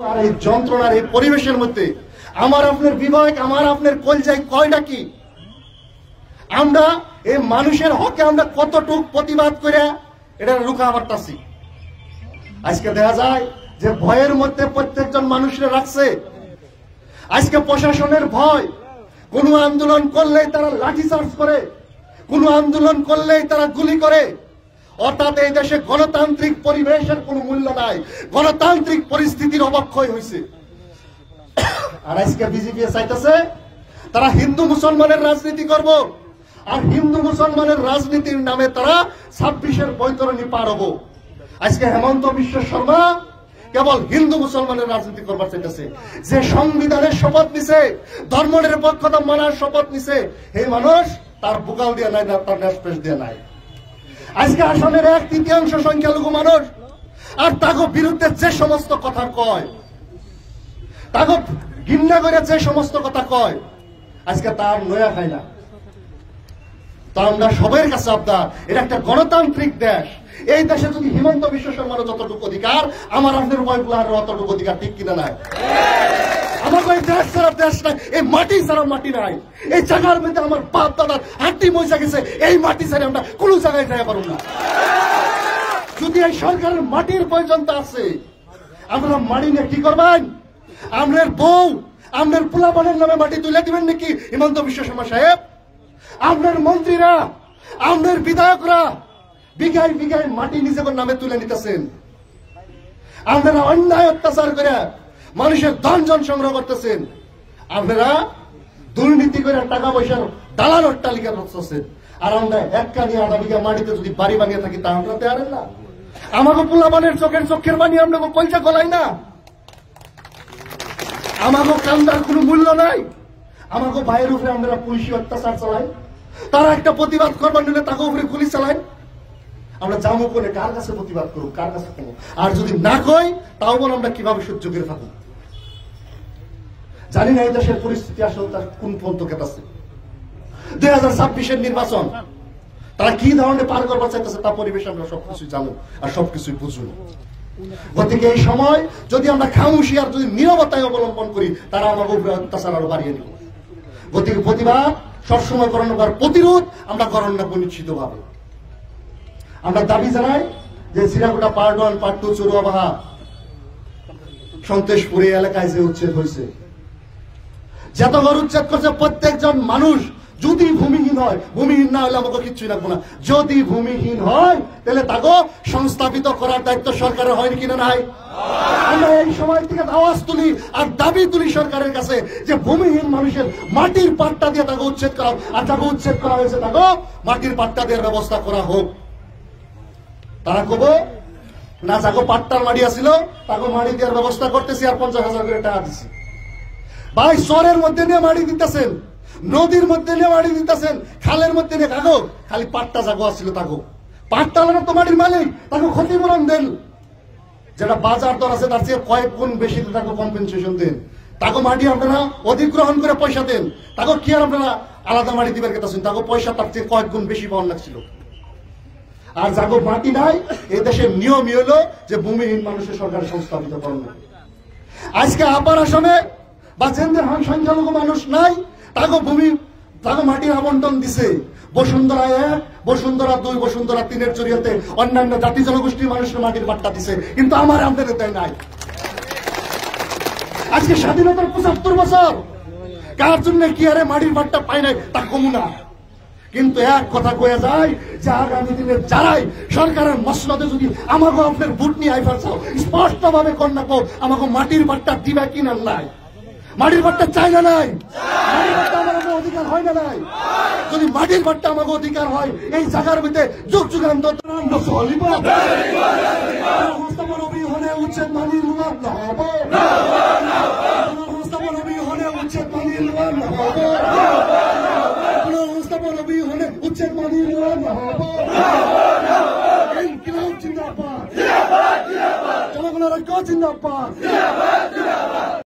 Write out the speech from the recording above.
আর এই যন্ত্রণার এই পরিবেশের মধ্যে আমার আপনার বিবেক, আমার আপনার কলজায় কয়টা কি? আমরা এই মানুষের হকে আমরা কতটুক প্রতিবাদ করে এটা রুখা পারতাছি। আজকে দেখা যায় যে ভয়ের মধ্যে প্রত্যেকজন মানুষের রাখছে। আজকে প্রশাসনের ভয়, কোন আন্দোলন করলেই তারা লাঠিচার্জ করে, কোন আন্দোলন করলেই তারা গুলি করে। অর্থাৎ এই দেশে গণতান্ত্রিক পরিবেশের কোন মূল্য নাই, গণতান্ত্রিক পরিস্থিতির অবক্ষয় হয়েছে। আর আজকে বিজেপি চাইতেছে তারা হিন্দু মুসলমানের রাজনীতি করব, আর হিন্দু মুসলমানের রাজনীতির নামে তারা 26-এর বৈতরণী পার হবো। আজকে হেমন্ত বিশ্ব শর্মা কেবল হিন্দু মুসলমানের রাজনীতি করবার চাইতেছে। যে সংবিধানের শপথ নিছে, ধর্মনিরপেক্ষতা মানার শপথ নিছে, এই মানুষ তার বুকাল দিয়ে নাই না, তার নেশপেশ দিয়ে নাই। আজকে আসামের 1/3 সংখ্যালঘু মানুষ, আর তাকে বিরুদ্ধে যে সমস্ত কথা কয়, তাকে ঘৃণা করে যে সমস্ত কথা কয়, আজকে তার নয়া খায় না। তো আমরা সবার কাছে আবদার, এটা একটা গণতান্ত্রিক দেশ। এই দেশে যদি হিমন্ত বিশ্ব শর্মার যতটুকু অধিকার, আমার আপনার বয়গুলার অতটুকু অধিকার, ঠিক কিনা নাই? আমার এই দেশ ছাড়া দেশ নাই, এই মাটি ছাড়া মাটি নাই। এই জায়গার মধ্যে আমার বাপ দাদার হাড্ডি মজা গেছে, এই মাটি ছাড়া আমরা কোনো জায়গায় যাই পারব না। যদি এই সরকারের মাটির প্রয়োজনতা আছে, আমরা মাটি নিয়ে কি করবেন? আপনার বউ, আপনার পোলাপানের নামে মাটি তুলে দিবেন নাকি হিমন্ত বিশ্ব শর্মা সাহেব? আপনার মন্ত্রীরা, আপনার বিধায়করা বিঘায় বিঘায় মাটি নিজেদের নামে তুলে নিতেছেন। আপনারা অন্যায় অত্যাচার করে মানুষের ধন জন সংগ্রহ করতেছেন। আপনারা দুর্নীতি করে টাকা পয়সার দালাল অট্টালিকা করতেছেন। আর আমরা 1 কানি 1/2 বিঘা মাটিতে যদি বাড়ি বানিয়ে থাকি, তা আমরা দেয়ারেন না। আমাকে পোলাপানের চোখের বাণী আমরা পয়সা গলাই না। আমাকে কান্দার কোনো মূল্য নাই। আমাকে ভাইয়ের উপরে আমরা পুলিশি অত্যাচার চালাই, তারা একটা প্রতিবাদ করবার নিলে তাকে উপরে গুলি চালায়। আমরা যাবো করে কার কাছে প্রতিবাদ করবো, কার কাছে করবো? আর যদি না কই, তাও বল আমরা কিভাবে সহ্য করে থাকবো? জানি না এই দেশের পরিস্থিতি আসলে তার কোন পর্যন্ত কেতাছে। 2026-এর নির্বাচন তারা কি ধরনের পার করবার চাইতেছে, তা পরিবেশ আমরা সবকিছু জানো আর সবকিছুই বুঝবো। গতিকে এই সময় যদি আমরা খামোশি আর যদি নীরবতায় অবলম্বন করি, তারা আমাকে উপরে অত্যাচার আরো বাড়িয়ে নিব। গতিকে প্রতিবাদ সবসময় করানো, প্রতিরোধ আমরা করার না নিশ্চিত ভাবে। আমরা দাবি জানাই যে চিরাকুটা পার্ট 1, পার্ট 2, চুরুয়াবাহা, সন্তোষপুরে এলাকায় যে উচ্ছেদ হয়েছে, যত ঘর উচ্ছেদ করছে, প্রত্যেকজন মানুষ যদি ভূমিহীন হয়, ভূমিহীন না হলে আমাকে কিচ্ছুই লাগবো না। যদি ভূমিহীন হয়, তাহলে তাকে সংস্থাপিত করার দায়িত্ব সরকারের হয় কিনা নাই? আমরা এই সময় থেকে আওয়াজ তুলি আর দাবি তুলি সরকারের কাছে যে ভূমিহীন মানুষের মাটির পাট্টা দিয়ে তাকে উচ্ছেদ করা, আর তাকে উচ্ছেদ করা হয়েছে, তাকে মাটির পাট্টা দেওয়ার ব্যবস্থা করা হোক। তারা কব না, যাকে পাট্টার মাটি আসছিল তাকে মাটি দেওয়ার ব্যবস্থা করতেছি আর 50,000 করে টাকা দিচ্ছি। ভাই, চরের মধ্যে নিয়ে মাটি দিতেছেন, নদীর মধ্যে নিয়ে মাটি দিতেছেন, খালের মধ্যে নিয়ে, কাগো খালি পাট্টা জাগো আসছিল, তাকে পাট্টা তো মাটির মালিক, তাকে ক্ষতিপূরণ দেন। যেটা বাজার দর আছে তার চেয়ে কয়েক গুণ বেশি তাকে কম্পেনসেশন দেন। তাকে মাটি আপনারা অধিগ্রহণ করে পয়সা দেন। তাকে কি আর আপনারা আলাদা মাটি দিবার কথা শুন, তাকে পয়সা তার চেয়ে কয়েক গুণ বেশি পাওয়ার লাগছিল। আর যাগো মাটি নাই, এই দেশের নিয়মই হলো যে ভূমিহীন মানুষের সরকার সংস্থাপিত করেন। আজকে আপার আসামে বা যেদের সংখ্যালঘু মানুষ নাই, তাকে মাটির আবন্টন দিছে। বসুন্ধরা 1, বসুন্ধরা 2, বসুন্ধরা 3-এর জরিয়াতে অন্যান্য জাতি জনগোষ্ঠীর মানুষের মাটির পাট্টা দিছে, কিন্তু আমার আমাদের তাই নাই। আজকে স্বাধীনতার 75 বছর, কার জন্য কি আরে মাটির পাট্টা পায় নাই তা কমু না। কিন্তু এক কথা কয়ে যায় যে আগামী দিনের যারাই সরকারের মসনদে যদি আমাকে আপনার ভোট নিয়ে আইফার চাও, স্পষ্ট ভাবে কন্যা পাও, আমাকে মাটির পাট্টা দিবা কিনা নাই? মাটির পাট্টা চাই না নাই? মাটির পাট্টা আমাকে অধিকার হয় না নাই? যদি মাটির পাট্টা আমাকে অধিকার হয়, এই জায়গার মধ্যে যুগ যুগান্তর উচ্ছেদ মানি লুয়ার না হবে, উচ্ছেদ মানি লুয়ার না হবে, উচ্ছেদ মানি লুয়ার না হবে। ইনকিলাব জিন্দাবাদ, জনগণের ঐক্য জিন্দাবাদ।